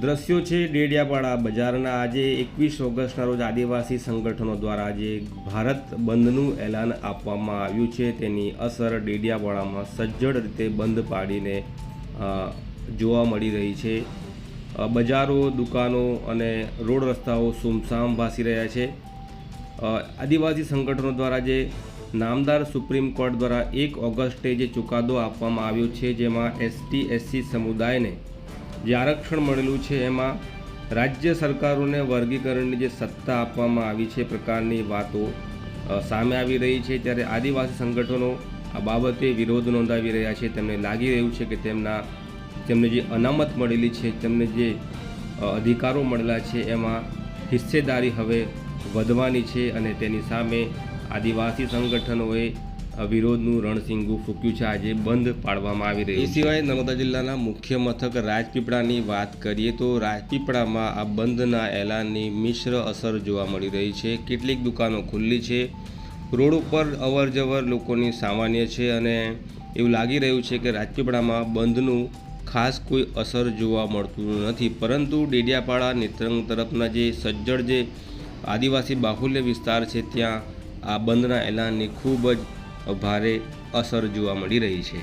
દ્રશ્યો છે ડેડિયાપાડા બજારના। આજે 21 ઓગસ્ટના રોજ આદિવાસી સંગઠનો દ્વારા આજે ભારત બંધનું એલાન આપવામાં આવ્યું છે। તેની અસર ડેડિયાપાડામાં સજ્જડ રીતે બંધ પાડીને જોવા મળી રહી છે। બજારો, દુકાનો અને રોડ રસ્તાઓ સુમસામ ભાસી રહ્યા છે। આદિવાસી સંગઠનો દ્વારા જે નામદાર સુપ્રીમ કોર્ટ દ્વારા 1 ઓગસ્ટે જે ચુકાદો આપવામાં આવ્યો છે, જેમાં ST/SC સમુદાયને જે આરક્ષણ મળેલું છે એમાં રાજ્ય સરકારોને વર્ગીકરણની જે સત્તા આપવામાં આવી છે પ્રકારની વાતો સામે આવી રહી છે। ત્યારે આદિવાસી સંગઠનો આ બાબતે વિરોધ નોંધાવી રહ્યા છે। તેમને લાગી રહ્યું છે કે તેમને જે અનામત મળેલી છે, તેમને જે અધિકારો મળેલા છે એમાં હિસ્સેદારી હવે વધવાની છે અને તેની સામે આદિવાસી સંગઠનોએ વિરોધનું રણસિંગું ફૂંક્યું છે। આજે બંધ પાડવામાં આવી રહ્યું છે। એ સિવાય નર્મદા જિલ્લાના મુખ્ય મથક રાજપીપળાની વાત કરીએ તો રાજપીપળામાં આ બંધના એલાનની મિશ્ર અસર જોવા મળી રહી છે। કેટલીક દુકાનો ખુલ્લી છે, રોડ ઉપર અવર જવર લોકોની સામાન્ય છે અને એવું લાગી રહ્યું છે કે રાજપીપળામાં બંધનું ખાસ કોઈ અસર જોવા મળતું નથી। પરંતુ ડેડિયાપાડા નેત્રંગ તરફના જે સજ્જડ જે આદિવાસી બાહુલ્ય વિસ્તાર છે, ત્યાં આ બંધના એલાનની ખૂબ જ ભારે અસર જોવા મળી રહી છે।